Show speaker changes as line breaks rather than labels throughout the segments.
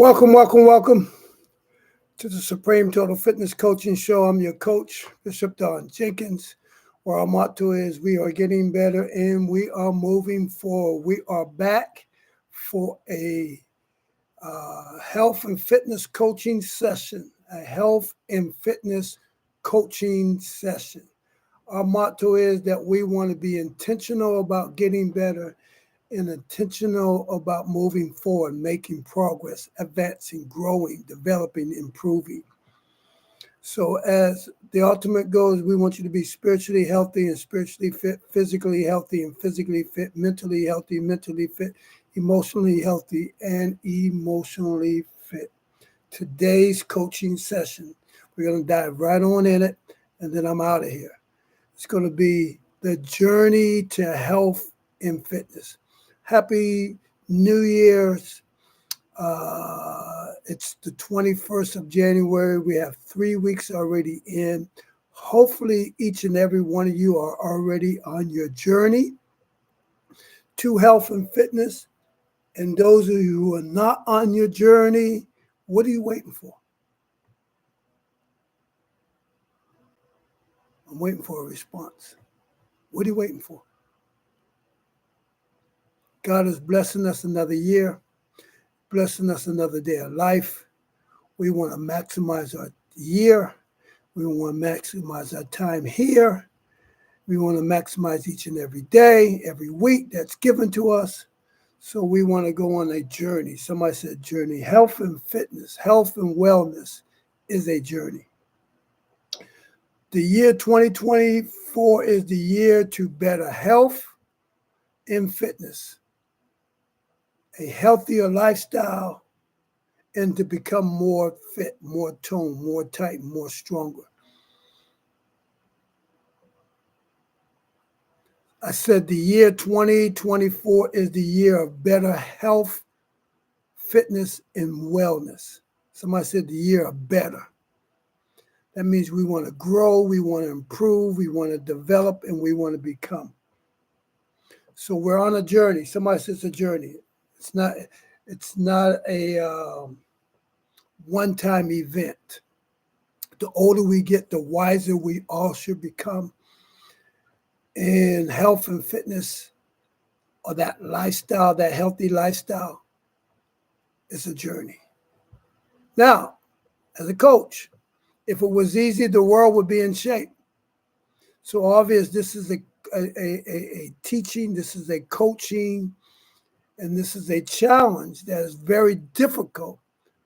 Welcome to the Supreme Total Fitness Coaching Show. I'm your coach, Bishop Don Jenkins, where our motto is we are getting better and we are moving forward. We are back for a health and fitness coaching session, Our motto is that we want to be intentional about getting better and intentional about moving forward, making progress, advancing, growing, developing, improving. So as the ultimate goal is we want you to be spiritually healthy and spiritually fit, physically healthy and physically fit, mentally healthy, mentally fit, emotionally healthy, and emotionally fit. Today's coaching session, we're going to dive right on in it, and then I'm out of here. It's going to be the journey to health and fitness. Happy New Year's. It's the 21st of January. We have 3 weeks already in. Hopefully, each and every one of you are already on your journey to health and fitness. And those of you who are not on your journey, what are you waiting for? I'm waiting for a response. What are you waiting for? God is blessing us another year, blessing us another day of life. We want to maximize our year. We want to maximize our time here. We want to maximize each and every day, every week that's given to us. So we want to go on a journey. Somebody said journey. Health and fitness, health and wellness is a journey. The year 2024 is the year to better health and fitness, a healthier lifestyle, and to become more fit, more toned, more tight, more stronger. I said the year 2024 is the year of better health, fitness, and wellness. Somebody said the year of better. That means we want to grow, we want to improve, we want to develop, and we want to become. So we're on a journey. Somebody says it's a journey. It's not a one-time event. The older we get, the wiser we all should become. And health and fitness, or that lifestyle, that healthy lifestyle, is a journey. Now, as a coach, if it was easy, the world would be in shape. So obvious, this is a teaching, this is a coaching, and this is a challenge that is very difficult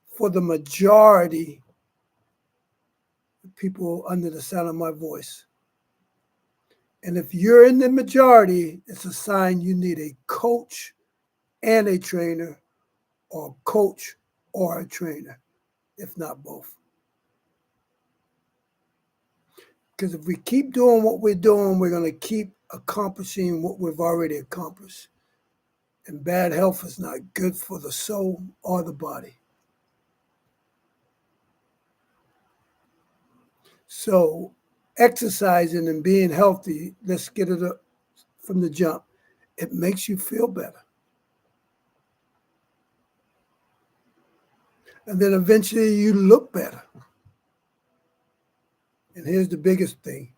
for the majority of people under the sound of my voice. And if you're in the majority, it's a sign you need a coach and a trainer, or a coach or a trainer, if not both. Because if we keep doing what we're doing, we're going to keep accomplishing what we've already accomplished. And bad health is not good for the soul or the body. So exercising and being healthy, let's get it up from the jump. It makes you feel better. And then eventually you look better. And here's the biggest thing.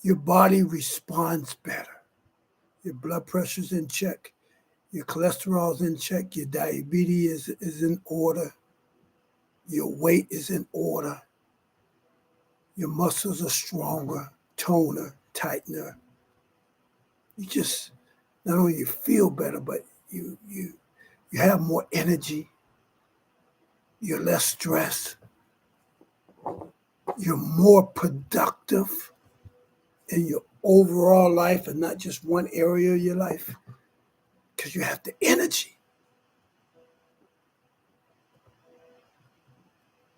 Your body responds better. Your blood pressure's in check. Your cholesterol's in check. Your diabetes is in order. Your weight is in order. Your muscles are stronger, toner, tightener. You just, not only you feel better, but you have more energy. You're less stressed. You're more productive in your overall life and not just one area of your life, because you have the energy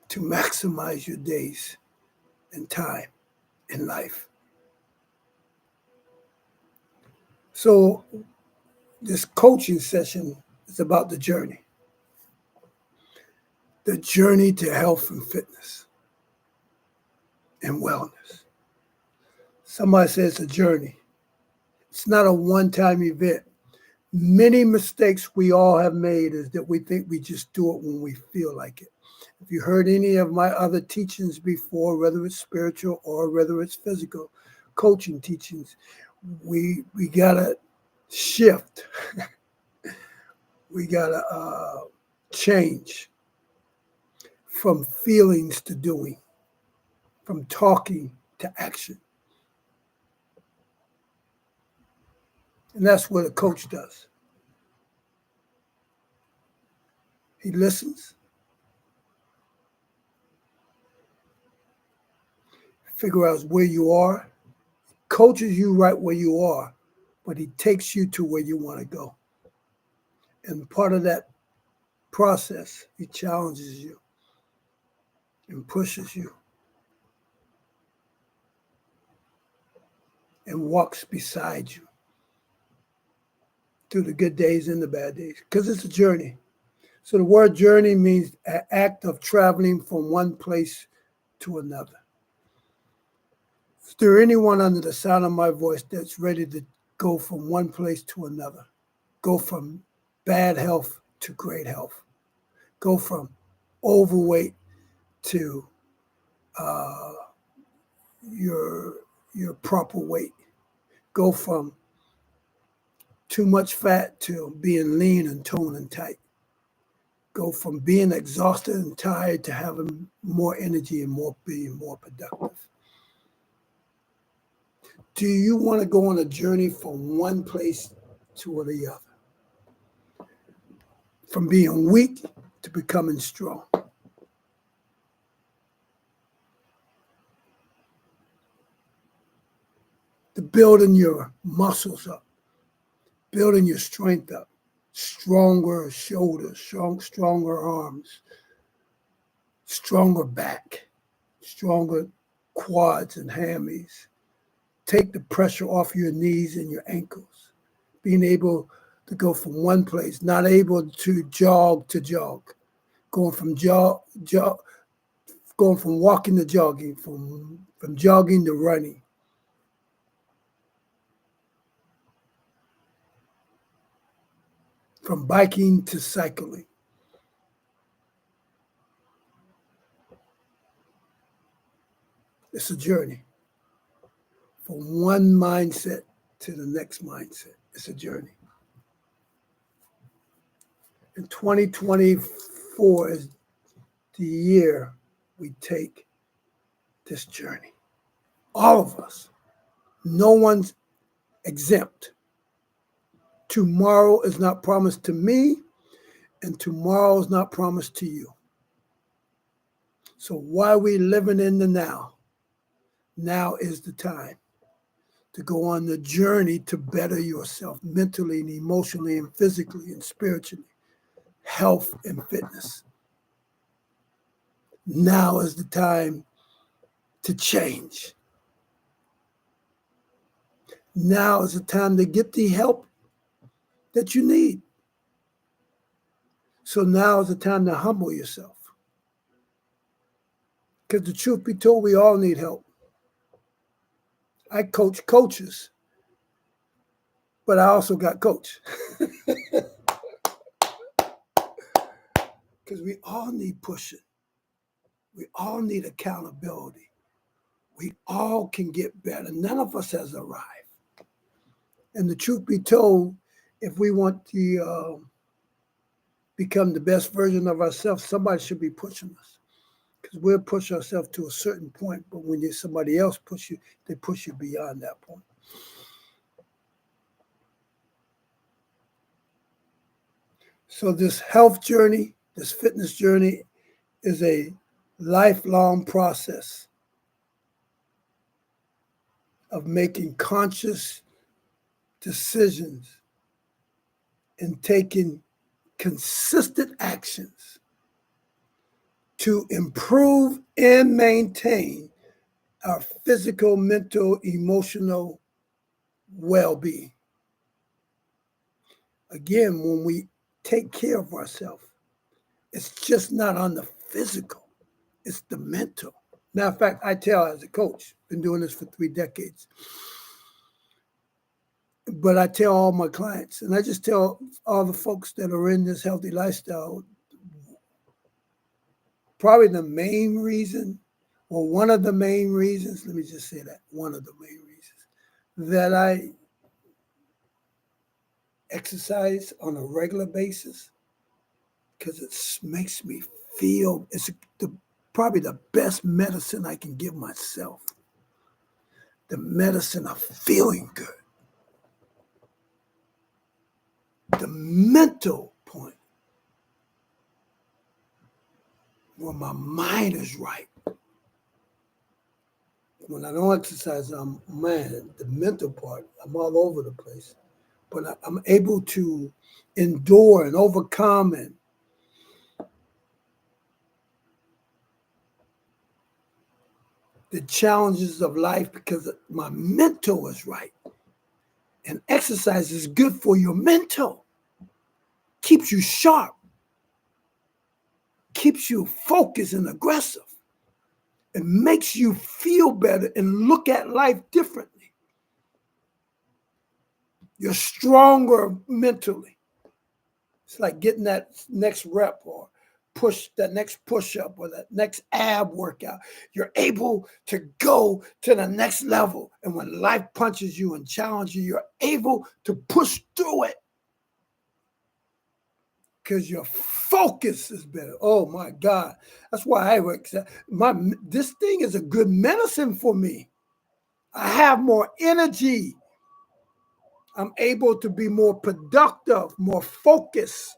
to maximize your days and time in life. So this coaching session is about the journey to health and fitness and wellness. Somebody says it's a journey. It's not a one-time event. Many mistakes we all have made is that we think we just do it when we feel like it. If you heard any of my other teachings before, whether it's spiritual or whether it's physical coaching teachings, we gotta shift. We gotta change from feelings to doing, from talking to action. And that's what a coach does. He listens, figure out where you are, coaches you right where you are, but he takes you to where you want to go. And part of that process, he challenges you and pushes you and walks beside you through the good days and the bad days, because it's a journey. So the word journey means an act of traveling from one place to another. Is there anyone under the sound of my voice that's ready to go from one place to another? Go from bad health to great health. Go from overweight to your proper weight. Go from too much fat to being lean and toned and tight. Go from being exhausted and tired to having more energy and being more productive. Do you want to go on a journey from one place to the other? From being weak to becoming strong. To building your muscles up, building your strength up, stronger shoulders, stronger arms, stronger back, stronger quads and hammies. Take the pressure off your knees and your ankles. Being able to go from one place, not able to jog, going from going from walking to jogging, from jogging to running. From biking to cycling. It's a journey. From one mindset to the next mindset. It's a journey. And 2024 is the year we take this journey. All of us. No one's exempt. Tomorrow is not promised to me, and tomorrow is not promised to you. So why are we living in the now? Now is the time to go on the journey to better yourself mentally and emotionally and physically and spiritually, health and fitness. Now is the time to change. Now is the time to get the help that you need. So now is the time to humble yourself. Because the truth be told, we all need help. I coach coaches, but I also got coach. Because we all need pushing. We all need accountability. We all can get better. None of us has arrived. And the truth be told, if we want to become the best version of ourselves, somebody should be pushing us. Because we'll push ourselves to a certain point, but when somebody else push you, they push you beyond that point. So this health journey, this fitness journey is a lifelong process of making conscious decisions and taking consistent actions to improve and maintain our physical, mental, emotional well-being. Again, when we take care of ourselves, it's just not on the physical, it's the mental. Matter of fact, I tell as a coach, been doing this for 3 decades. But I tell all my clients, and I just tell all the folks that are in this healthy lifestyle, probably the main reason, or one of the main reasons, let me just say that, one of the main reasons that I exercise on a regular basis, because it makes me feel, probably the best medicine I can give myself. The medicine of feeling good. The mental point, where my mind is right. When I don't exercise, the mental part, I'm all over the place. But I'm able to endure and overcome and the challenges of life because my mental is right. And exercise is good for your mental. Keeps you sharp. Keeps you focused and aggressive. It makes you feel better and look at life differently. You're stronger mentally. It's like getting that next rep or that next push-up or that next ab workout. You're able to go to the next level. And when life punches you and challenges you, you're able to push through it because your focus is better. Oh my God. That's why I work. This thing is a good medicine for me. I have more energy. I'm able to be more productive, more focused.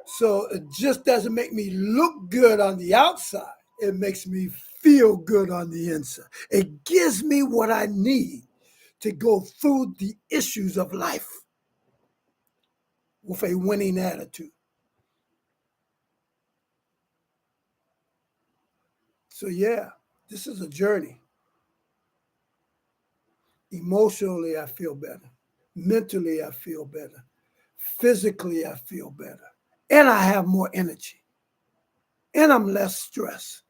So it just doesn't make me look good on the outside. It makes me feel good on the inside. It gives me what I need to go through the issues of life with a winning attitude. So yeah, this is a journey. Emotionally, I feel better. Mentally, I feel better. Physically, I feel better. And I have more energy. And I'm less stressed.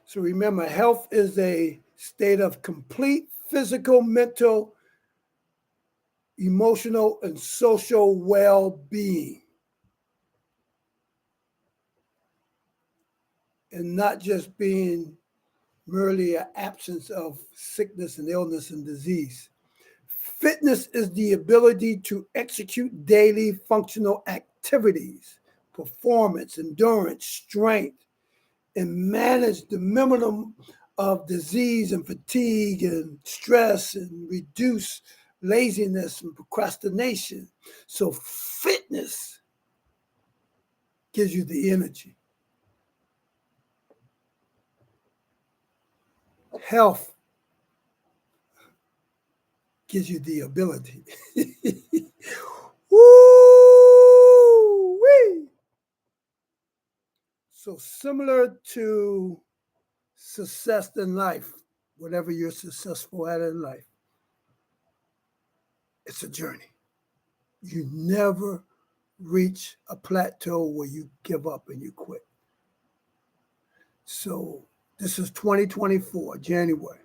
So remember, health is a state of complete physical, mental, emotional, and social well-being. And not just being merely an absence of sickness and illness and disease. Fitness is the ability to execute daily functional activities, performance, endurance, strength, and manage the minimum of disease and fatigue and stress and reduce laziness and procrastination. So fitness gives you the energy. Health gives you the ability. Woo-wee. So similar to success in life, whatever you're successful at in life, it's a journey. You never reach a plateau where you give up and you quit. So this is 2024, January,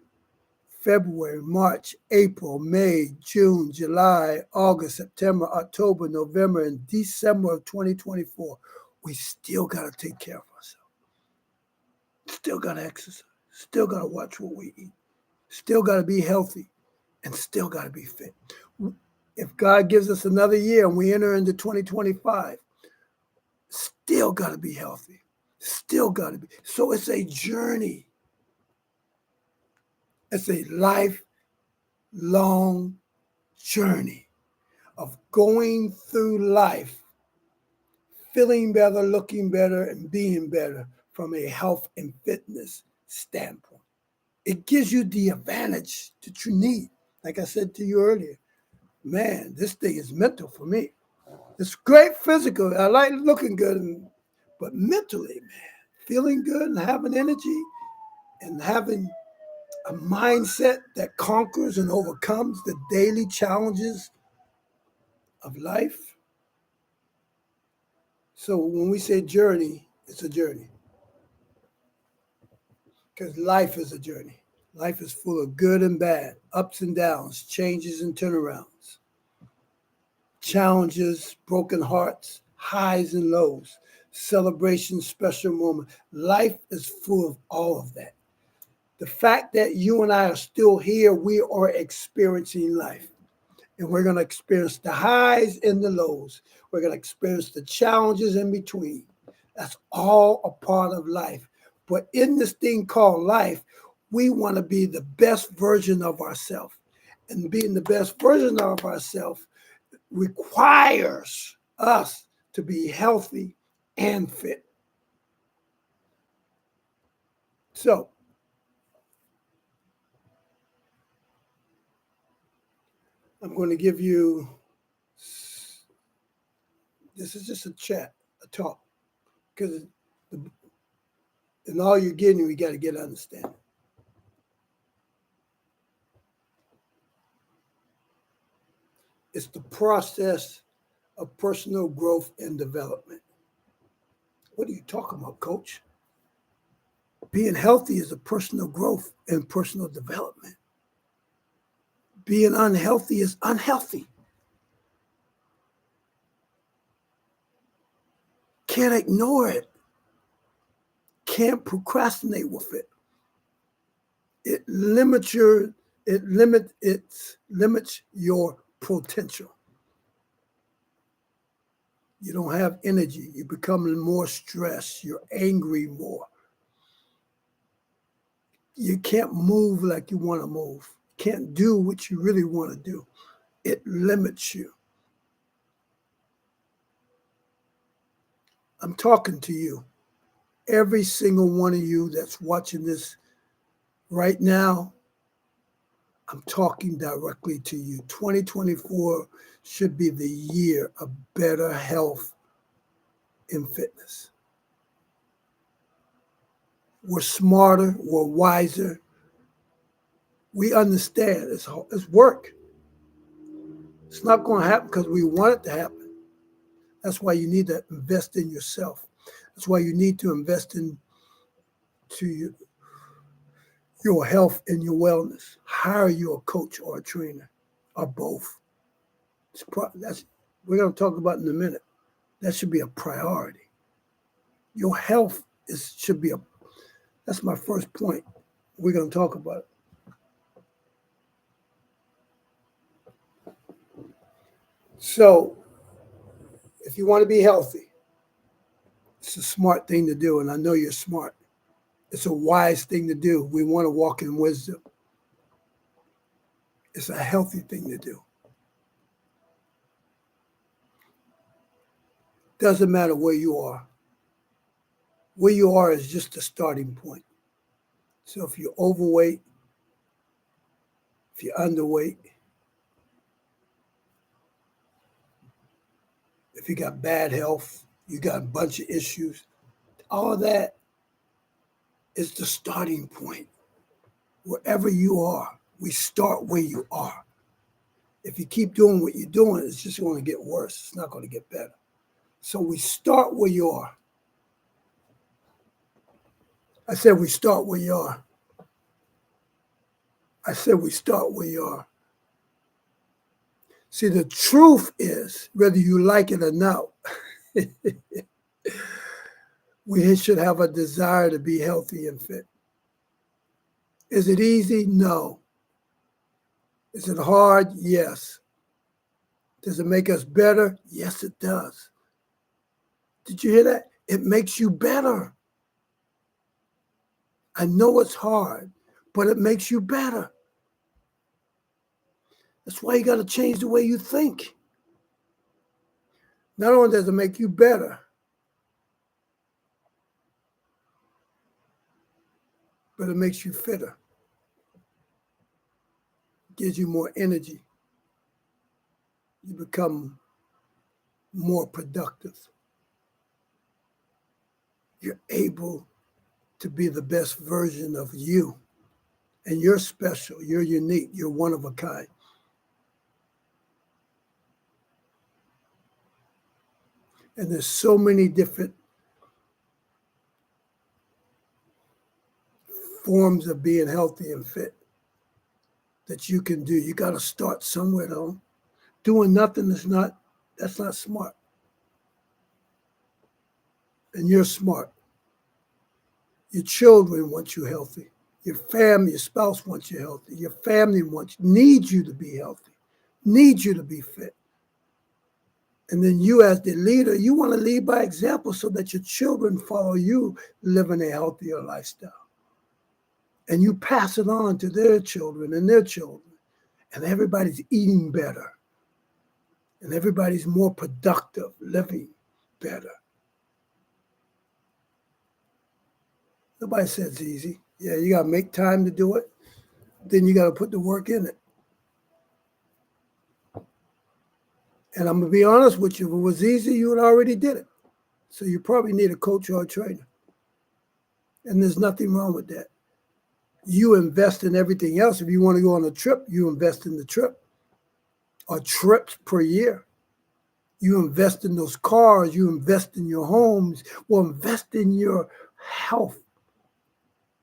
February, March, April, May, June, July, August, September, October, November, and December of 2024. We still got to take care of ourselves. Still got to exercise. Still got to watch what we eat. Still got to be healthy and still got to be fit. If God gives us another year and we enter into 2025, still got to be healthy. Still got to be. So it's a journey. It's a lifelong journey of going through life, feeling better, looking better, and being better from a health and fitness standpoint. It gives you the advantage that you need. Like I said to you earlier, man, this thing is mental for me. It's great physical. I like looking good, but mentally, man, feeling good and having energy and having a mindset that conquers and overcomes the daily challenges of life. So when we say journey, it's a journey. because life is a journey. Life is full of good and bad, ups and downs, changes and turnarounds, challenges, broken hearts, highs and lows, celebrations, special moments. Life is full of all of that. The fact that you and I are still here, we are experiencing life. And we're going to experience the highs and the lows. We're going to experience the challenges in between. That's all a part of life. But in this thing called life, we want to be the best version of ourselves. And being the best version of ourselves requires us to be healthy and fit. So, I'm going to give you, this is just a chat, a talk, because in all you're getting, we got to get understanding. It's the process of personal growth and development. What are you talking about, coach? Being healthy is a personal growth and personal development. Being unhealthy is unhealthy. Can't ignore it. Can't procrastinate with it. It limits your potential. You don't have energy. You become more stressed. You're angry more. You can't move like you want to move. Can't do what you really want to do. It limits you. I'm talking to you. Every single one of you that's watching this right now, I'm talking directly to you. 2024 should be the year of better health and fitness. We're smarter, we're wiser. We understand it's work. It's not going to happen because we want it to happen. That's why you need to invest in yourself. That's why you need to invest into your health and your wellness. Hire you a coach or a trainer or both. We're going to talk about in a minute. That should be a priority. Your health should be that's my first point. We're going to talk about it. So, if you want to be healthy, it's a smart thing to do, and I know you're smart. It's a wise thing to do. We want to walk in wisdom. It's a healthy thing to do. Doesn't matter where you are. Where you are is just the starting point. So if you're overweight, if you're underweight, if you got bad health, you got a bunch of issues, all of that is the starting point. Wherever you are, we start where you are. If you keep doing what you're doing, it's just going to get worse. It's not going to get better. So we start where you are. I said we start where you are. I said we start where you are. See, the truth is, whether you like it or not, we should have a desire to be healthy and fit. Is it easy? No. Is it hard? Yes. Does it make us better? Yes, it does. Did you hear that? It makes you better. I know it's hard, but it makes you better. That's why you got to change the way you think. Not only does it make you better, but it makes you fitter. It gives you more energy. You become more productive. You're able to be the best version of you. And you're special. You're unique. You're one of a kind. And there's so many different forms of being healthy and fit that you can do. You got to start somewhere, though. Doing nothing that's not smart. And you're smart. Your children want you healthy. Your family, your spouse wants you healthy. Your family needs you to be healthy, needs you to be fit. And then you, as the leader, you want to lead by example so that your children follow you living a healthier lifestyle. And you pass it on to their children and their children. And everybody's eating better. And everybody's more productive, living better. Nobody says it's easy. Yeah, you got to make time to do it. Then you got to put the work in it. And I'm going to be honest with you, if it was easy, you would already did it. So you probably need a coach or a trainer. And there's nothing wrong with that. You invest in everything else. If you want to go on a trip, you invest in the trip. Or trips per year. You invest in those cars. You invest in your homes. Well, invest in your health.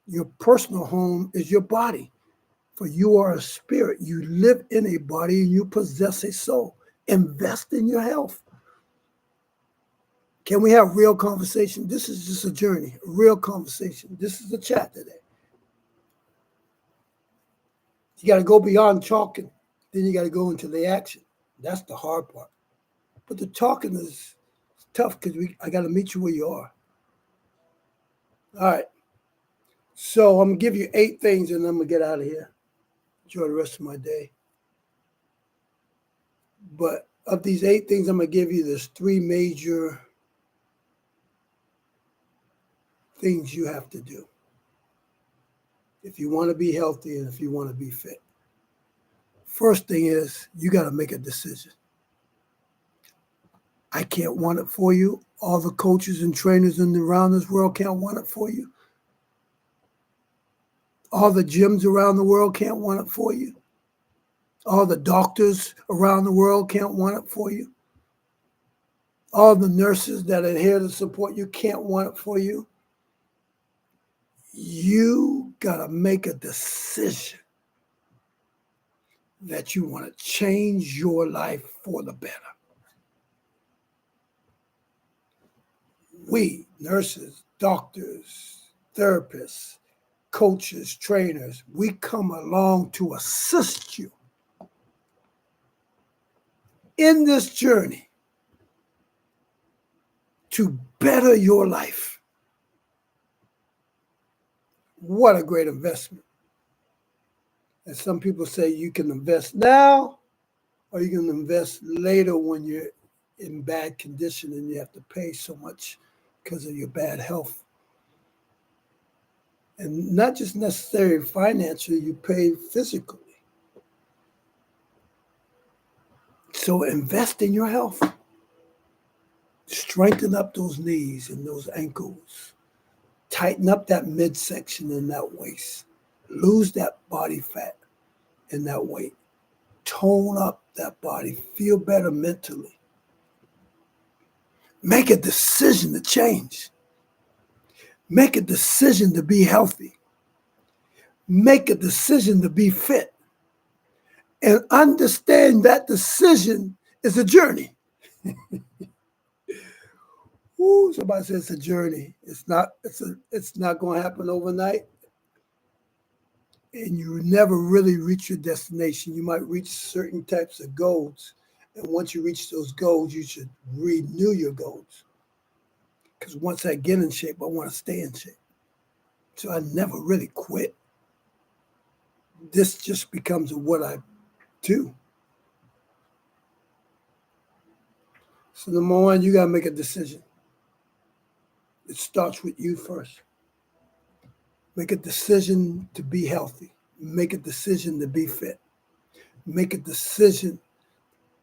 Your personal home is your body. For you are a spirit. You live in a body and you possess a soul. Invest in your health. Can we have real conversation? This is just a journey, a real conversation. This is a chat today. You got to go beyond talking. Then you got to go into the action. That's the hard part. But the talking is tough because I got to meet you where you are. All right. So I'm going to give you 8 things and I'm going to get out of here. Enjoy the rest of my day. But of these 8 things I'm going to give you, there's 3 major things you have to do if you want to be healthy and if you want to be fit. First thing is you got to make a decision. I can't want it for you. All the coaches and trainers around this world can't want it for you. All the gyms around the world can't want it for you. All the doctors around the world can't want it for you. All the nurses that are here to support you can't want it for you. You got to make a decision that you want to change your life for the better. We, nurses, doctors, therapists, coaches, trainers, we come along to assist you in this journey to better your life. What a great investment. And some people say you can invest now or you can invest later when you're in bad condition and you have to pay so much because of your bad health. And not just necessarily financially, you pay physically. So invest in your health. Strengthen up those knees and those ankles. Tighten up that midsection and that waist. Lose that body fat and that weight. Tone up that body. Feel better mentally. Make a decision to change. Make a decision to be healthy. Make a decision to be fit. And understand that decision is a journey. Ooh, somebody says it's a journey. It's not going to happen overnight. And you never really reach your destination. You might reach certain types of goals. And once you reach those goals, you should renew your goals. Because once I get in shape, I want to stay in shape. So I never really quit. This just becomes what I do. So number 1, you got to make a decision. It starts with you first. Make a decision to be healthy. Make a decision to be fit. Make a decision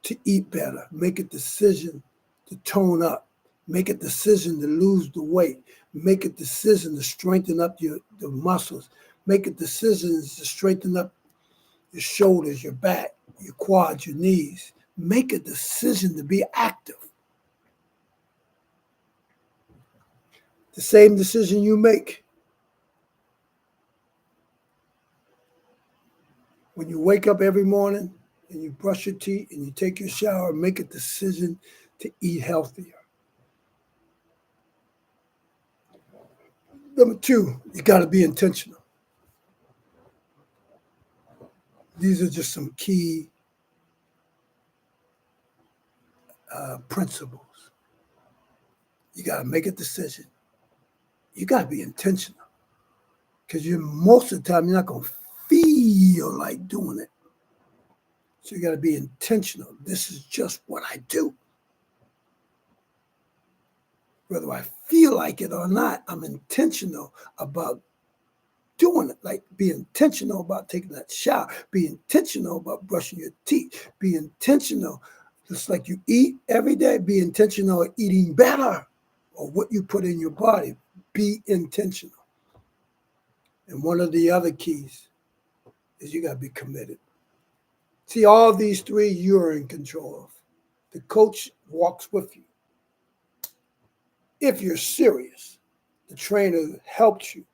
to eat better. Make a decision to tone up. Make a decision to lose the weight. Make a decision to strengthen up the muscles. Make a decision to strengthen up your shoulders, your back, your quads, your knees. Make a decision to be active. The same decision you make When you wake up every morning and you brush your teeth and you take your shower, make a decision to eat healthier. Number two, you got to be intentional. These are just some key principles. You got to make a decision. You got to be intentional because most of the time you're not going to feel like doing it. So you got to be intentional. This is just what I do. Whether I feel like it or not, I'm intentional about doing it. Like be intentional about taking that shower. Be intentional about brushing your teeth. Be intentional. Just like you eat every day, be intentional at eating better or what you put in your body. Be intentional. And one of the other keys is you got to be committed. See, all these three you're in control of. The coach walks with you. If you're serious, the trainer helps you.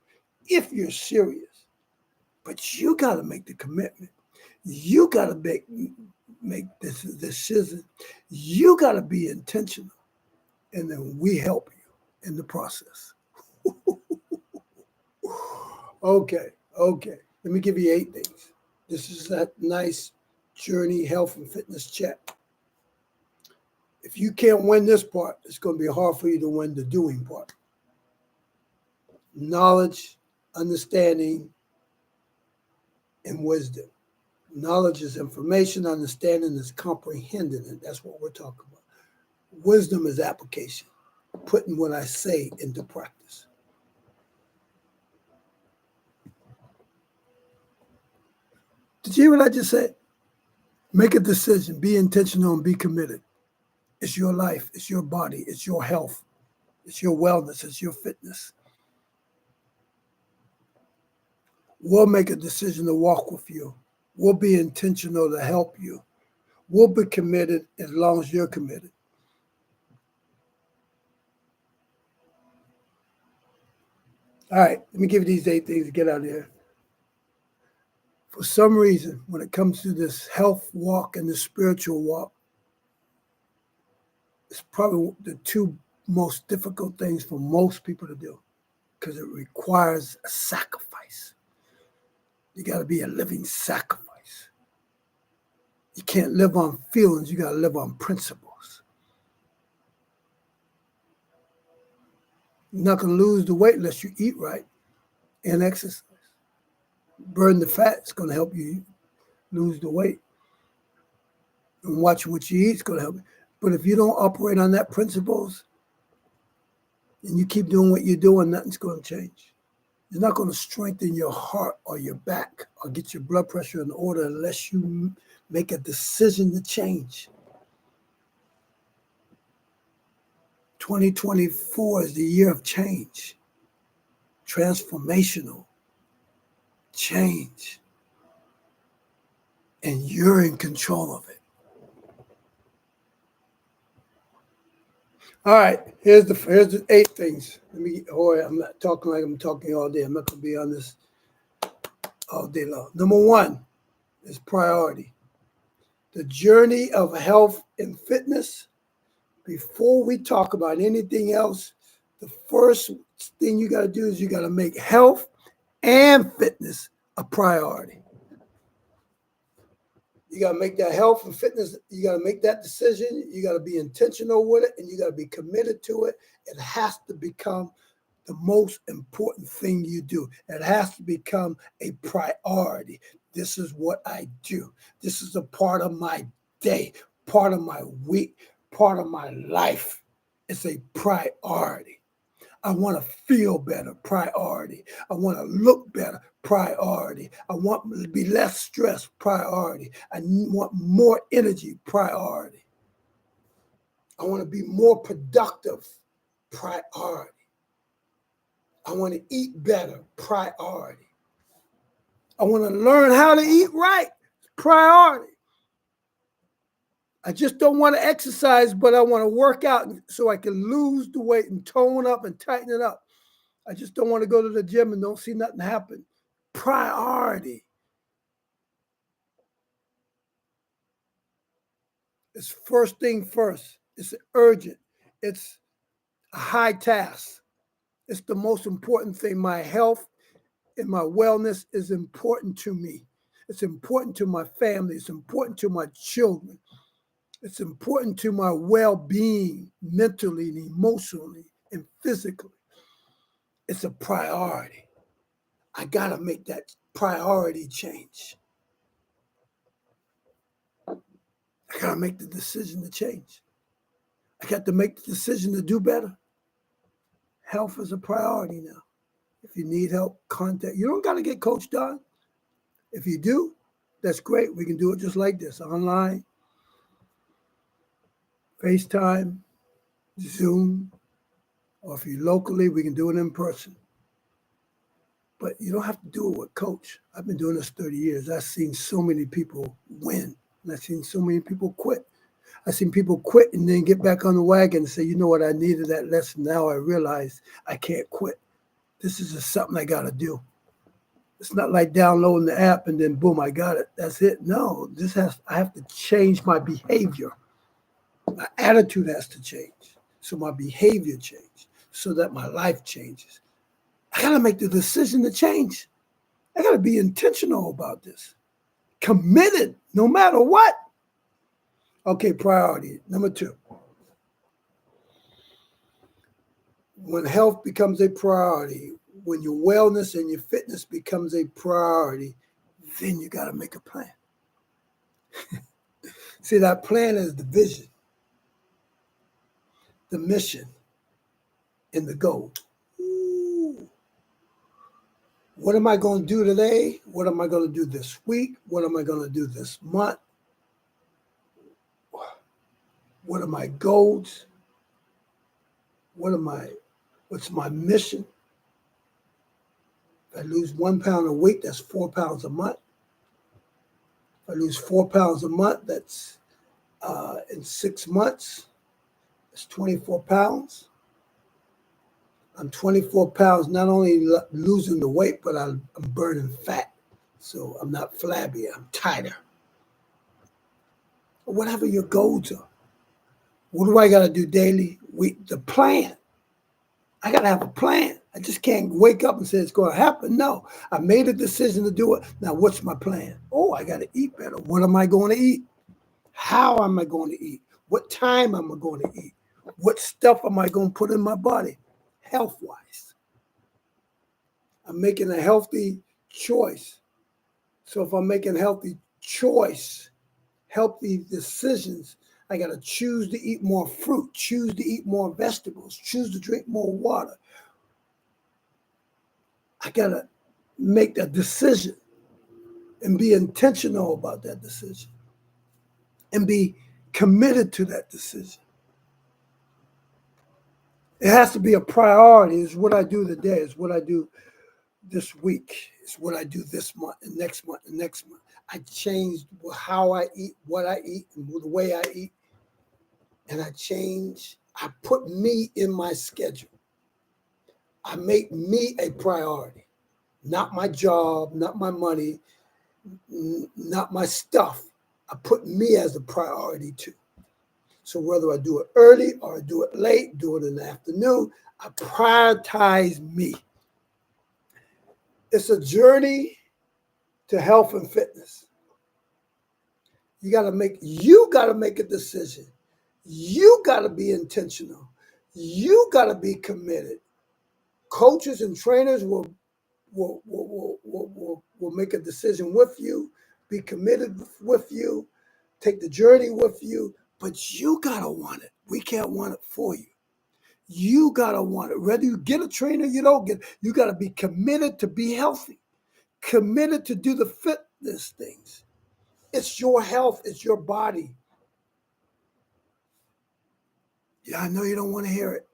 If you're serious, but you got to make the commitment. You got to make this decision. You got to be intentional. And then we help you in the process. Okay. Let me give you 8 things. This is that nice journey, health, and fitness check. If you can't win this part, it's going to be hard for you to win the doing part. Knowledge, understanding, and wisdom. Knowledge is information, understanding is comprehending it. That's what we're talking about. Wisdom is application, putting what I say into practice. Did you hear what I just said? Make a decision, be intentional, and be committed. It's your life, it's your body, it's your health, it's your wellness, it's your fitness. We'll make a decision to walk with you. We'll be intentional to help you. We'll be committed as long as you're committed. All right, let me give you these 8 things to get out of here. For some reason, when it comes to this health walk and the spiritual walk, it's probably the 2 most difficult things for most people to do because it requires a sacrifice. You got to be a living sacrifice. You can't live on feelings. You got to live on principles. You're not going to lose the weight unless you eat right and exercise. Burn the fat is going to help you lose the weight. And watching what you eat is going to help you. But if you don't operate on that principles and you keep doing what you're doing, nothing's going to change. It's not going to strengthen your heart or your back or get your blood pressure in order unless you make a decision to change. 2024 is the year of change, transformational change, and you're in control of it. All right, here's the 8 things. I'm not talking like I'm talking all day. I'm not going to be on this all day long. Number 1 is priority. The journey of health and fitness. Before we talk about anything else, the first thing you got to do is you got to make health and fitness a priority. You got to make that health and fitness, you got to make that decision. You got to be intentional with it, and you got to be committed to it. It has to become the most important thing you do. It has to become a priority. This is what I do. This is a part of my day, part of my week, part of my life. It's a priority. I want to feel better, priority. I want to look better, priority. I want to be less stressed, priority. I want more energy, priority. I want to be more productive, priority. I want to eat better, priority. I want to learn how to eat right, priority. I just don't want to exercise, but I want to work out so I can lose the weight and tone up and tighten it up. I just don't want to go to the gym and don't see nothing happen. Priority. It's first thing first. It's urgent. It's a high task. It's the most important thing. My health and my wellness is important to me. It's important to my family. It's important to my children. It's important to my well-being mentally and emotionally and physically. It's a priority. I got to make that priority change. I got to make the decision to change. I got to make the decision to do better. Health is a priority now. If you need help, contact. You don't got to get Coach Don. If you do, that's great. We can do it just like this, online, FaceTime, Zoom, or if you're locally, we can do it in person. But you don't have to do it with Coach. I've been doing this 30 years. I've seen so many people win, and I've seen so many people quit. I've seen people quit and then get back on the wagon and say, you know what, I needed that lesson. Now I realize I can't quit. This is just something I got to do. It's not like downloading the app and then boom, I got it. That's it. No, I have to change my behavior. My attitude has to change. So my behavior changes so that my life changes. I got to make the decision to change. I got to be intentional about this. Committed no matter what. Okay, priority. Number 2. When health becomes a priority, when your wellness and your fitness becomes a priority, then you got to make a plan. See, that plan is the vision, the mission, and the goal. Ooh. What am I going to do today? What am I going to do this week? What am I going to do this month? What are my goals? What's my mission? If I lose 1 pound a week, that's 4 pounds a month. If I lose 4 pounds a month, that's in 6 months, it's 24 pounds. I'm 24 pounds, not only losing the weight, but I'm burning fat. So I'm not flabby, I'm tighter. Whatever your goals are. What do I got to do daily? The plan. I got to have a plan. I just can't wake up and say it's going to happen. No, I made a decision to do it. Now, what's my plan? Oh, I got to eat better. What am I going to eat? How am I going to eat? What time am I going to eat? What stuff am I going to put in my body, health-wise? I'm making a healthy choice. So if I'm making a healthy choice, healthy decisions, I got to choose to eat more fruit, choose to eat more vegetables, choose to drink more water. I got to make a decision and be intentional about that decision and be committed to that decision. It has to be a priority. It's what I do today. It's what I do this week. It's what I do this month and next month and next month. I changed how I eat, what I eat, and the way I eat. And I put me in my schedule. I make me a priority, not my job, not my money, not my stuff. I put me as a priority too. So whether I do it early or I do it late, do it in the afternoon, I prioritize me. It's a journey to health and fitness. You got to make a decision. You got to be intentional. You got to be committed. Coaches and trainers will make a decision with you, be committed with you, take the journey with you, but you got to want it. We can't want it for you. You got to want it. Whether you get a trainer, you don't get it. You got to be committed to be healthy, committed to do the fitness things. It's your health. It's your body. Yeah, I know you don't want to hear it.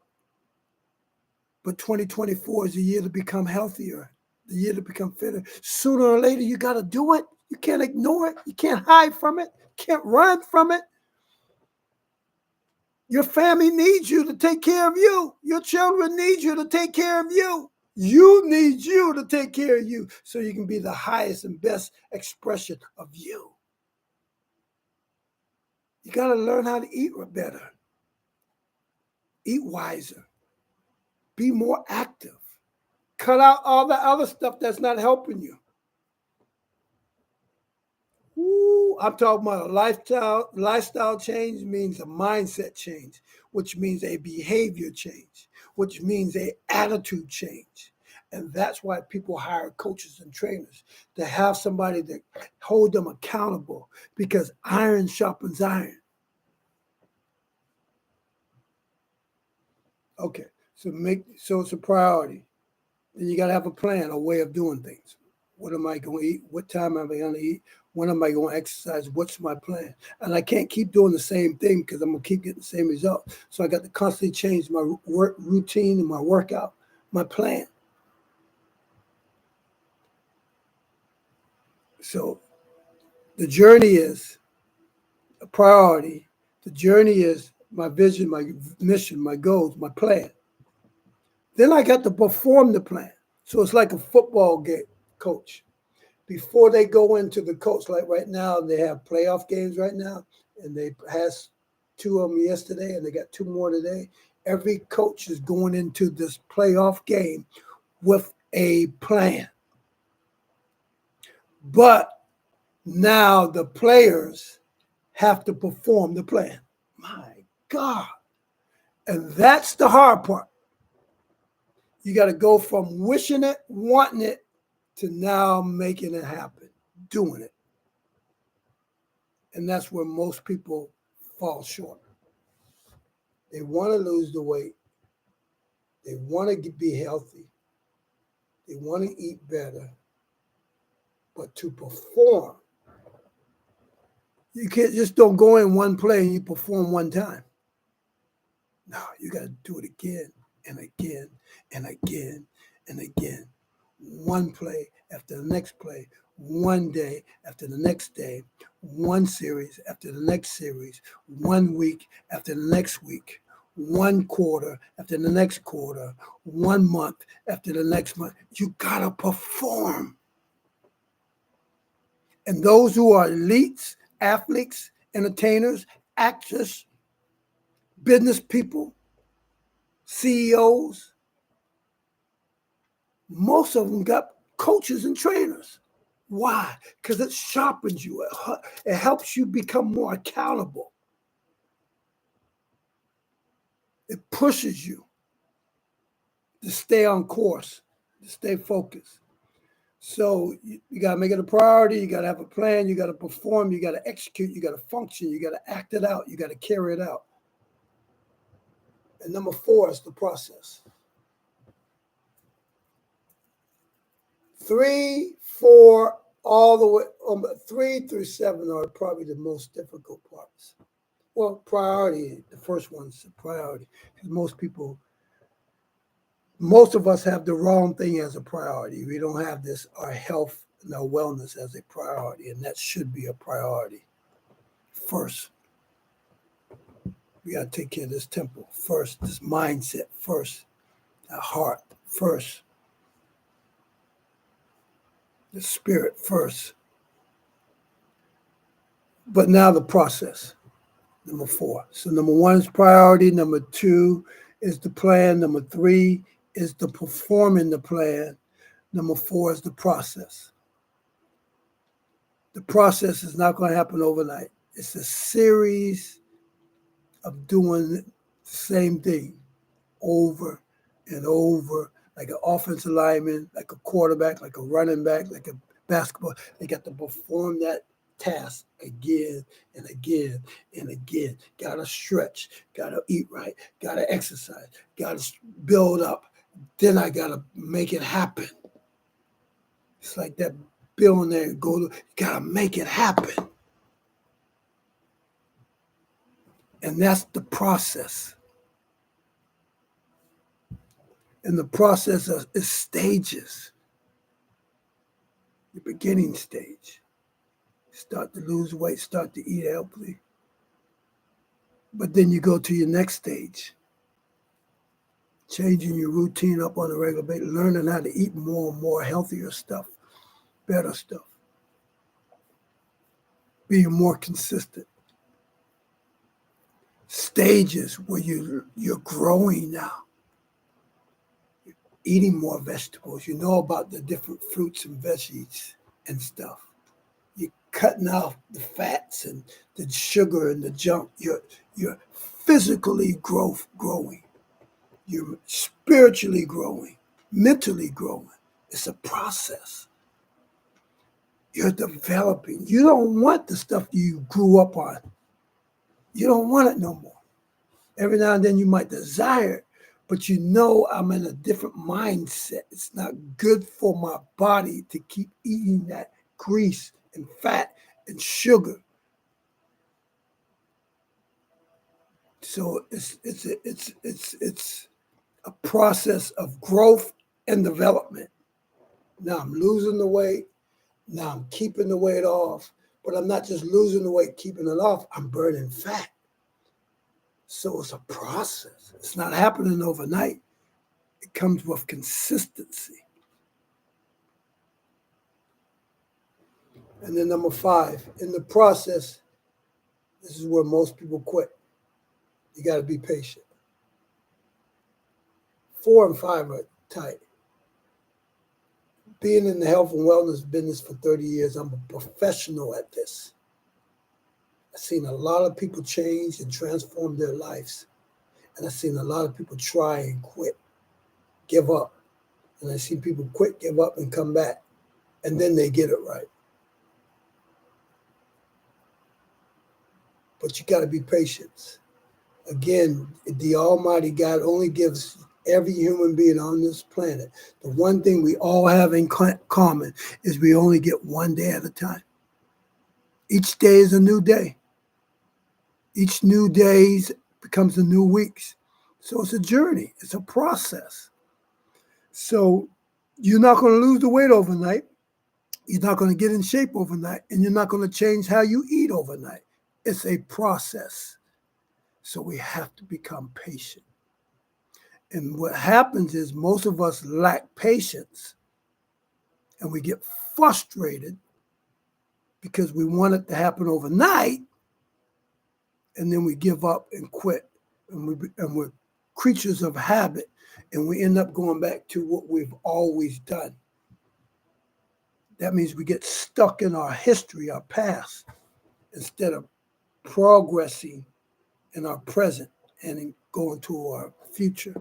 But 2024 is the year to become healthier, the year to become fitter. Sooner or later, you got to do it. You can't ignore it. You can't hide from it. You can't run from it. Your family needs you to take care of you. Your children need you to take care of you. You need you to take care of you so you can be the highest and best expression of you. You got to learn how to eat better, eat wiser, be more active, cut out all the other stuff that's not helping you. Ooh, I'm talking about a lifestyle change means a mindset change, which means a behavior change, which means a attitude change. And that's why people hire coaches and trainers, to have somebody that hold them accountable, because iron sharpens iron. Okay, so it's a priority. Then you got to have a plan, a way of doing things. What am I going to eat? What time am I going to eat? When am I going to exercise? What's my plan? And I can't keep doing the same thing because I'm going to keep getting the same result. So I got to constantly change my work routine and my workout, my plan. So the journey is a priority. The journey is my vision, my mission, my goals, my plan. Then I got to perform the plan. So it's like a football game coach. Before they go into the coach, like right now, they have playoff games right now, and they passed 2 of them yesterday, and they got 2 more today. Every coach is going into this playoff game with a plan. But now the players have to perform the plan. My God. And that's the hard part. You got to go from wishing it, wanting it, to now making it happen, doing it. And that's where most people fall short. They want to lose the weight. They want to be healthy. They want to eat better. But to perform, you can't just don't go in one play and you perform one time. No, you got to do it again and again and again and again. One play after the next play, one day after the next day, one series after the next series, 1 week after the next week, 1 quarter after the next quarter, 1 month after the next month. You got to perform. And those who are elites, athletes, entertainers, actors, business people, CEOs, most of them got coaches and trainers. Why? Because it sharpens you. It helps you become more accountable. It pushes you to stay on course, to stay focused. So you got to make it a priority. You got to have a plan. You got to perform. You got to execute. You got to function. You got to act it out. You got to carry it out. And number 4 is the process. 3, 4, all the way, 3 through 7 are probably the most difficult parts. Well, priority, the first one's a priority. Most of us have the wrong thing as a priority. We don't have our health and our wellness as a priority, and that should be a priority first. We got to take care of this temple first, this mindset first, our heart first, the spirit first. But now the process, number 4. So number 1 is priority. Number 2 is the plan. Number 3 is the performing the plan. Number 4 is the process. The process is not going to happen overnight. It's a series of doing the same thing over and over, like an offensive lineman, like a quarterback, like a running back, like a basketball. They got to perform that task again and again and again. Got to stretch, got to eat right, got to exercise, got to build up. Then I got to make it happen. It's like that billionaire you got to make it happen. And that's the process. And the process is stages. The beginning stage. Start to lose weight, start to eat healthy. But then you go to your next stage. Changing your routine up on a regular basis, learning how to eat more and more healthier stuff, better stuff. Being more consistent. stages where you're growing now, eating more vegetables. You know about the different fruits and veggies and stuff. You're cutting off the fats and the sugar and the junk. You're physically growing. You're spiritually growing, mentally growing. It's a process. You're developing. You don't want the stuff you grew up on. You don't want it no more. Every now and then you might desire it, but you know I'm in a different mindset. It's not good for my body to keep eating that grease and fat and sugar. So it's a process of growth and development. Now I'm losing the weight. Now I'm keeping the weight off, but I'm not just losing the weight, keeping it off. I'm burning fat. So it's a process. It's not happening overnight. It comes with consistency. And then number 5, in the process, this is where most people quit. You got to be patient. 4 and 5 are tight. Being in the health and wellness business for 30 years, I'm a professional at this. I've seen a lot of people change and transform their lives. And I've seen a lot of people try and quit, give up. And I've seen people quit, give up, and come back. And then they get it right. But you got to be patient. Again, the Almighty God only gives every human being on this planet. The one thing we all have in common is we only get one day at a time. Each day is a new day. Each new day becomes a new week. So it's a journey. It's a process. So you're not going to lose the weight overnight. You're not going to get in shape overnight. And you're not going to change how you eat overnight. It's a process. So we have to become patient. And what happens is most of us lack patience and we get frustrated because we want it to happen overnight, and then we give up and quit. And we're creatures of habit, and we end up going back to what we've always done. That means we get stuck in our history, our past, instead of progressing in our present and in going to our future.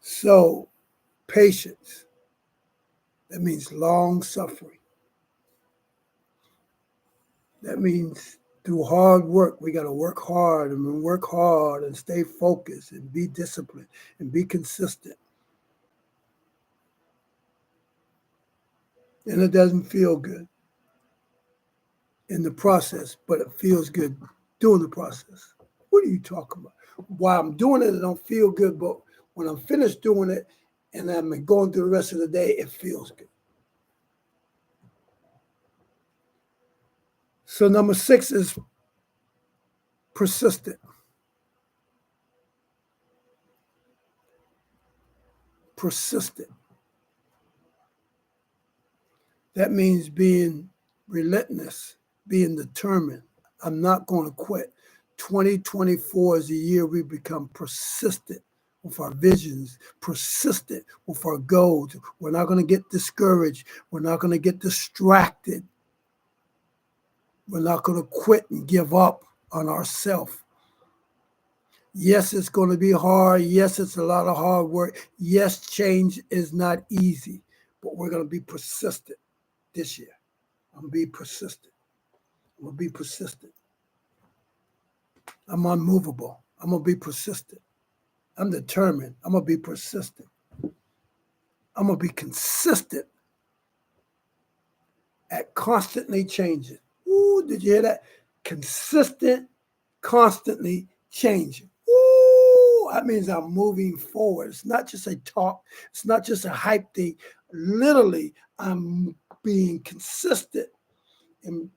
So, patience, that means long suffering. That means through hard work, we got to work hard and stay focused and be disciplined and be consistent. And it doesn't feel good in the process, but it feels good during the process. What are you talking about? While I'm doing it, it don't feel good, but when I'm finished doing it and I'm going through the rest of the day, it feels good. So number 6 is persistent. Persistent. That means being relentless, being determined. I'm not going to quit. 2024 is the year we become persistent with our visions, persistent with our goals. We're not going to get discouraged. We're not going to get distracted. We're not going to quit and give up on ourselves. Yes, it's going to be hard. Yes, it's a lot of hard work. Yes, change is not easy, but we're going to be persistent this year. I'm going to be persistent. I'm going to be persistent. I'm unmovable. I'm going to be persistent. I'm determined. I'm going to be persistent. I'm going to be consistent at constantly changing. Ooh, did you hear that? Consistent, constantly changing. Ooh, that means I'm moving forward. It's not just a talk. It's not just a hype thing. Literally, I'm being consistent and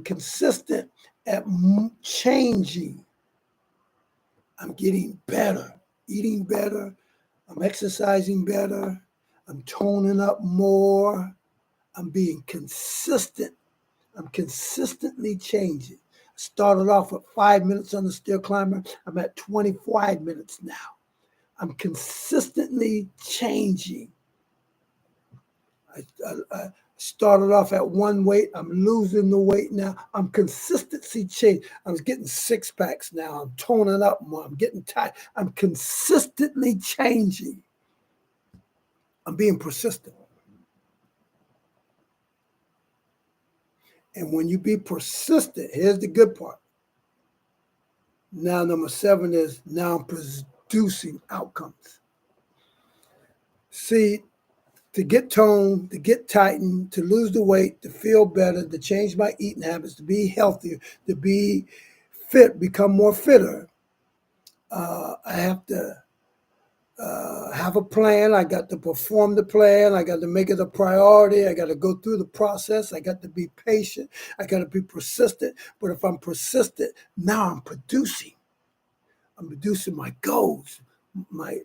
consistent at changing. I'm getting better, eating better. I'm exercising better. I'm toning up more. I'm being consistent. I'm consistently changing. I started off with 5 minutes on the stair climber. I'm at 25 minutes now. I'm consistently changing. I started off at one weight. I'm losing the weight now. I'm consistently changing. I'm getting six packs now. I'm toning up more. I'm getting tired. I'm consistently changing. I'm being persistent. And when you be persistent, here's the good part. Now, number 7 is now I'm producing outcomes. See, to get toned, to get tightened, to lose the weight, to feel better, to change my eating habits, to be healthier, to be fit, become more fitter, I have to have a plan. I got to perform the plan. I got to make it a priority. I got to go through the process. I got to be patient. I got to be persistent. But if I'm persistent, now I'm producing. I'm producing my goals, my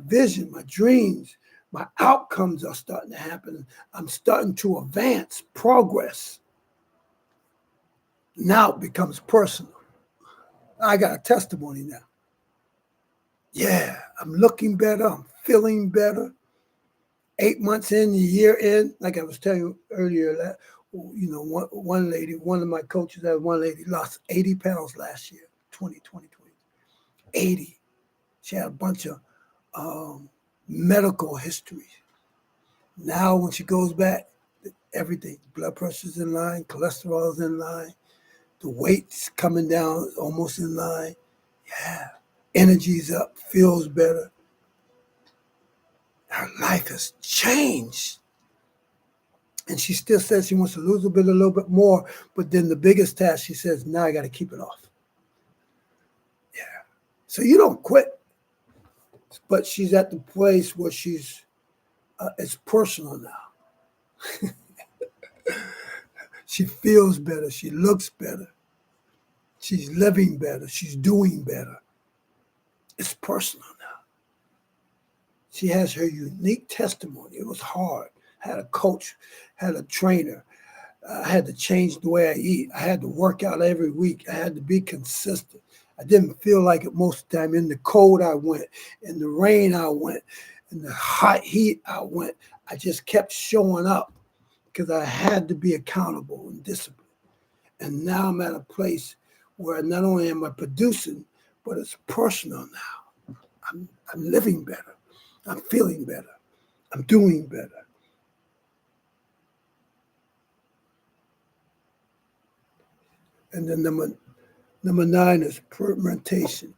vision, my dreams, my outcomes are starting to happen. I'm starting to advance, progress. Now it becomes personal. I got a testimony now. Yeah, I'm looking better. I'm feeling better. 8 months in, a year in, like I was telling you earlier, that one lady, one of my coaches, that one lady lost 80 pounds last year, 2020. 80. She had a bunch of medical history. Now, when she goes back, everything, blood pressure's in line, cholesterol's in line, the weight's coming down, almost in line. Yeah, energy's up, feels better. Her life has changed. And she still says she wants to lose a little bit more, but then the biggest task, she says, now I got to keep it off. Yeah. So you don't quit. But she's at the place where it's personal now. She feels better. She looks better. She's living better. She's doing better. It's personal now. She has her unique testimony. It was hard. I had a coach, had a trainer. I had to change the way I eat. I had to work out every week. I had to be consistent. I didn't feel like it most of the time. In the cold, I went. In the rain, I went. In the hot heat, I went. I just kept showing up because I had to be accountable and disciplined. And now I'm at a place where not only am I producing, but it's personal now. I'm living better. I'm feeling better. I'm doing better. And then number 9 is permutation.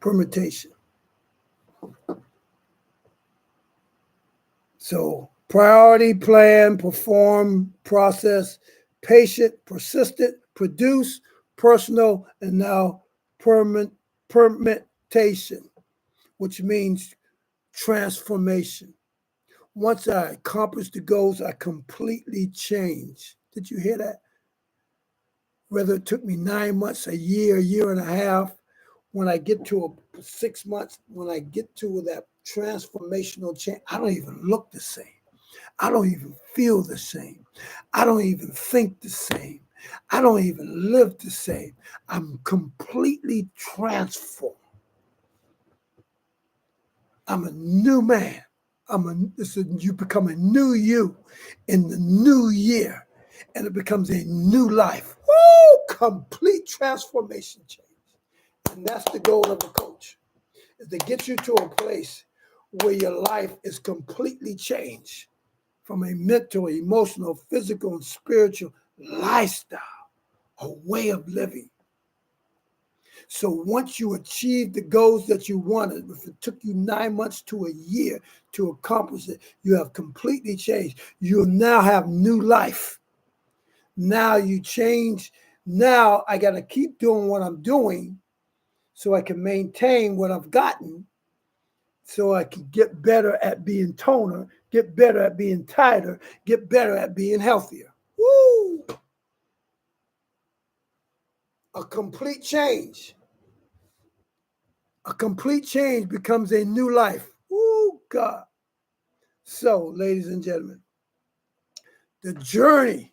So priority, plan, perform, process, patient, persistent, produce, personal, and now permutation, which means transformation. Once I accomplish the goals, I completely change. Did you hear that? Whether it took me 9 months, a year and a half, when I get to 6 months, when I get to that transformational change, I don't even look the same. I don't even feel the same. I don't even think the same. I don't even live the same. I'm completely transformed. I'm a new man. You become a new you in the new year, and it becomes a new life. Woo! Complete transformation change. And that's the goal of the coach, is to get you to a place where your life is completely changed from a mental, emotional, physical, and spiritual lifestyle, a way of living. So once you achieve the goals that you wanted, if it took you 9 months to a year to accomplish it, you have completely changed. You now have new life. Now you change. Now I got to keep doing what I'm doing so I can maintain what I've gotten, so I can get better at being toner, get better at being tighter, get better at being healthier. Woo! A complete change. A complete change becomes a new life. Woo, God. So, ladies and gentlemen, the journey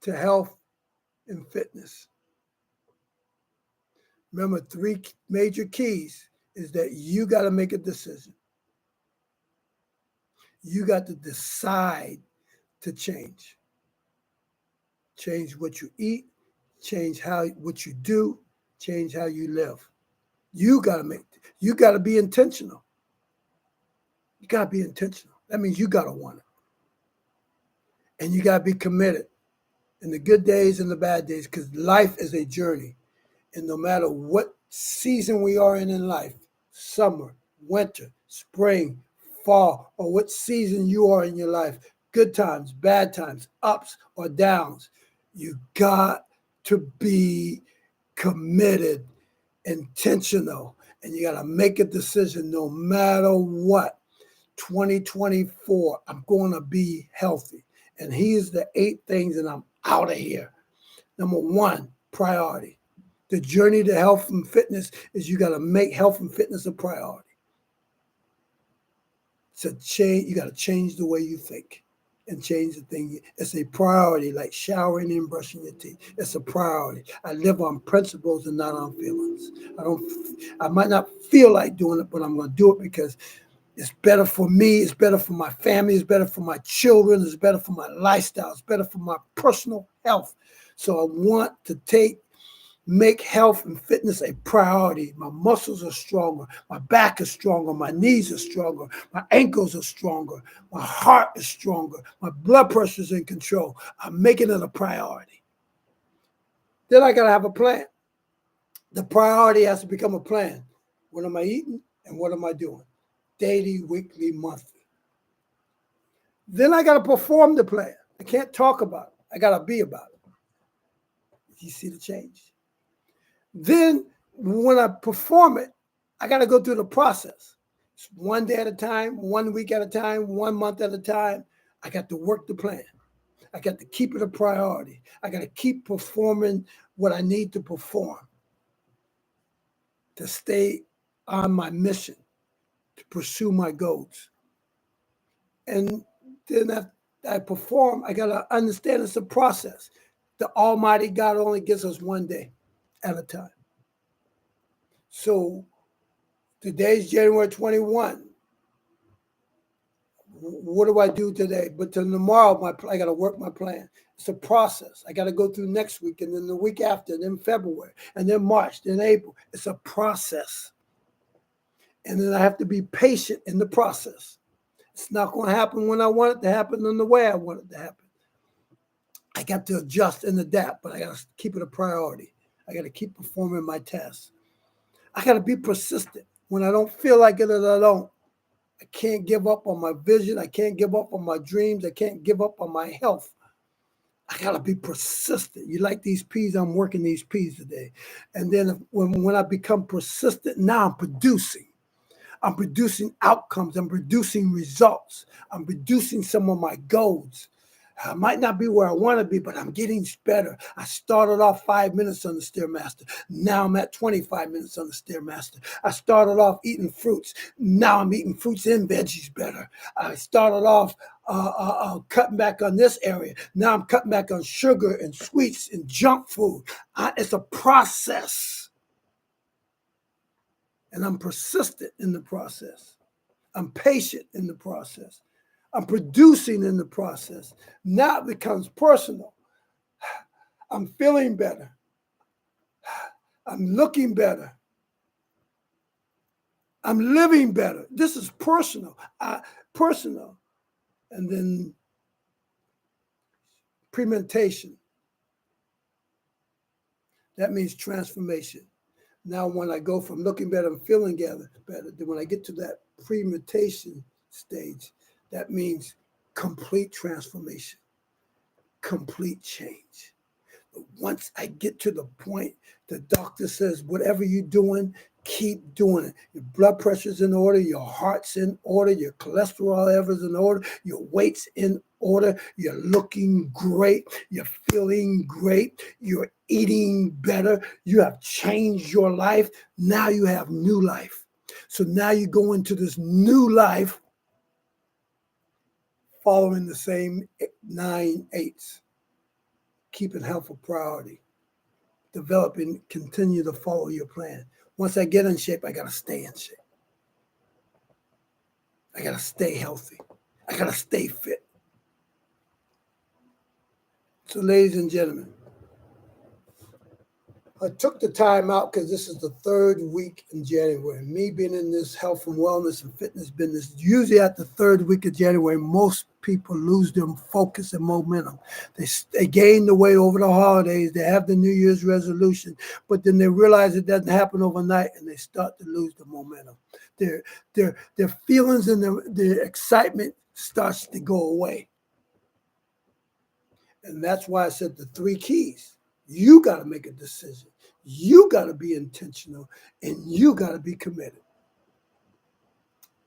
to health in fitness. Remember, 3 major keys is that you got to make a decision. You got to decide to change. Change what you eat, change what you do, change how you live. You got to be intentional. You got to be intentional. That means you got to want it. And you got to be committed in the good days and the bad days, because life is a journey. And no matter what season we are in life, summer, winter, spring, fall, or what season you are in your life, good times, bad times, ups or downs, you got to be committed, intentional, and you got to make a decision no matter what. 2024, I'm going to be healthy. And here's the 8 things, and I'm out of here. Number 1, priority. The journey to health and fitness is you got to make health and fitness a priority. You got to change the way you think and change the thing. It's a priority, like showering and brushing your teeth. It's a priority. I live on principles and not on feelings. I might not feel like doing it, but I'm going to do it because it's better for me. It's better for my family. It's better for my children. It's better for my lifestyle. It's better for my personal health. So I want to make health and fitness a priority. My muscles are stronger. My back is stronger. My knees are stronger. My ankles are stronger. My heart is stronger. My blood pressure is in control. I'm making it a priority. Then I got to have a plan. The priority has to become a plan. What am I eating and what am I doing? Daily, weekly, monthly. Then I got to perform the plan. I can't talk about it. I got to be about it. You see the change? Then when I perform it, I got to go through the process. It's 1 day at a time, 1 week at a time, 1 month at a time. I got to work the plan. I got to keep it a priority. I got to keep performing what I need to perform to stay on my mission, to pursue my goals. And then I perform, I got to understand it's a process. The Almighty God only gives us 1 day at a time. So today's January 21. What do I do today? But tomorrow, I got to work my plan. It's a process. I got to go through next week, and then the week after, and then February, and then March, then April. It's a process. And then I have to be patient in the process. It's not going to happen when I want it to happen in the way I want it to happen. I got to adjust and adapt, but I got to keep it a priority. I got to keep performing my tasks. I got to be persistent. When I don't feel like it, I don't. I can't give up on my vision. I can't give up on my dreams. I can't give up on my health. I got to be persistent. You like these peas? I'm working these peas today. And then when I become persistent, now I'm producing. I'm producing outcomes. I'm producing results. I'm producing some of my goals. I might not be where I want to be, but I'm getting better. I started off 5 minutes on the Stairmaster. Now I'm at 25 minutes on the Stairmaster. I started off eating fruits. Now I'm eating fruits and veggies better. I started off cutting back on this area. Now I'm cutting back on sugar and sweets and junk food. It's a process. And I'm persistent in the process. I'm patient in the process. I'm producing in the process. Now it becomes personal. I'm feeling better. I'm looking better. I'm living better. This is personal. Personal. And then premeditation. That means transformation. Now when I go from looking better and feeling better, then when I get to that premeditation stage, that means complete transformation, complete change. But once I get to the point, the doctor says, whatever you're doing, keep doing it. Your blood pressure's in order, your heart's in order, your cholesterol levels in order, your weight's in order, you're looking great, you're feeling great, you're eating better, you have changed your life. Now you have new life. So now you go into this new life following the same 9 8s. keeping health a priority, developing, continue to follow your plan. Once I get in shape, I got to stay in shape. I got to stay healthy. I got to stay fit. So, ladies and gentlemen, I took the time out because this is the third week in January. Me being in this health and wellness and fitness business, usually at the third week of January, most people lose their focus and momentum. They gain the weight over the holidays. They have the New Year's resolution, but then they realize it doesn't happen overnight, and they start to lose the momentum. Their feelings and their excitement starts to go away. And that's why I said the 3 keys. You got to make a decision. You got to be intentional, and you got to be committed.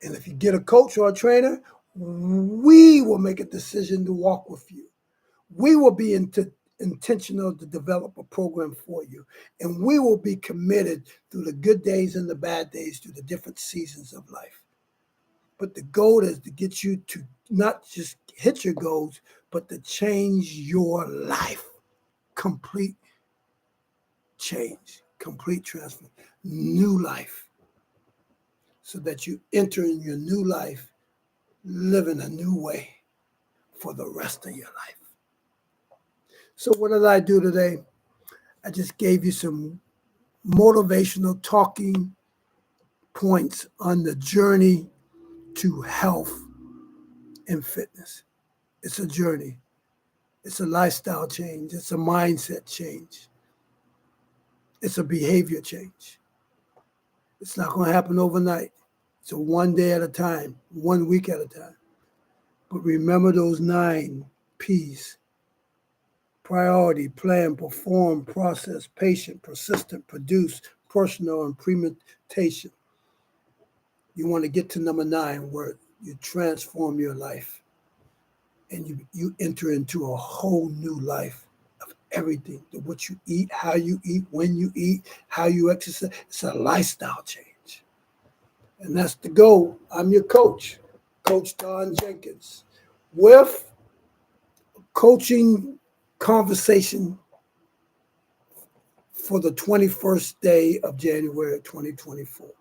And if you get a coach or a trainer, we will make a decision to walk with you. We will be intentional to develop a program for you. And we will be committed through the good days and the bad days, through the different seasons of life. But the goal is to get you to not just hit your goals, but to change your life. Complete change, complete transfer, new life, so that you enter in your new life, living a new way for the rest of your life. So what did I do today? I just gave you some motivational talking points on the journey to health and fitness. It's a journey. It's a lifestyle change. It's a mindset change. It's a behavior change. It's not going to happen overnight. It's a one day at a time, 1 week at a time. But remember those 9 P's. Priority, plan, perform, process, patient, persistent, produce, personal, and premeditation. You want to get to number 9, where you transform your life and you enter into a whole new life of everything. What you eat, how you eat, when you eat, how you exercise. It's a lifestyle change. And that's the goal. I'm your coach, Coach Don Jenkins, with coaching conversation for the 21st day of January 2024.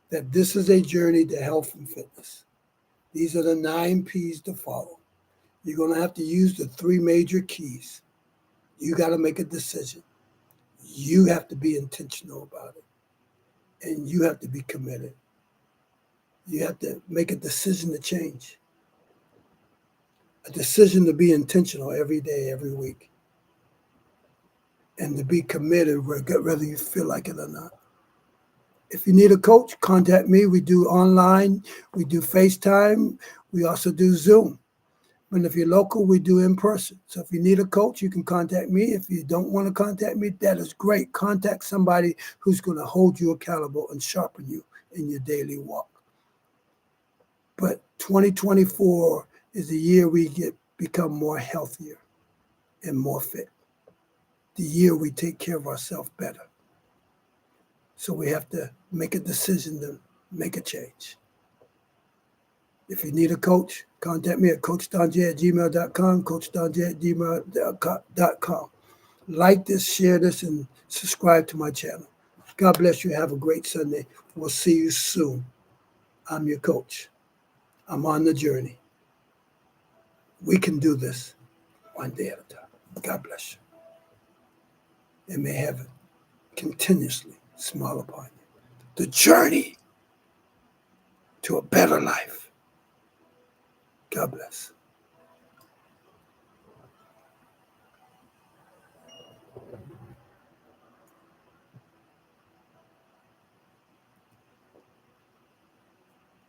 That this is a journey to health and fitness. These are the 9 P's to follow. You're going to have to use the 3 major keys. You got to make a decision. You have to be intentional about it. And you have to be committed. You have to make a decision to change. A decision to be intentional every day, every week. And to be committed whether you feel like it or not. If you need a coach, contact me. We do online. We do FaceTime. We also do Zoom. And if you're local, we do in person. So if you need a coach, you can contact me. If you don't want to contact me, that is great. Contact somebody who's going to hold you accountable and sharpen you in your daily walk. But 2024 is the year we become more healthier and more fit. The year we take care of ourselves better. So we have to make a decision to make a change. If you need a coach, contact me at coachdonj@gmail.com, coachdonj@gmail.com. Like this, share this, and subscribe to my channel. God bless you. Have a great Sunday. We'll see you soon. I'm your coach. I'm on the journey. We can do this one day at a time. God bless you. And may heaven continuously smile upon you. The journey to a better life. God bless.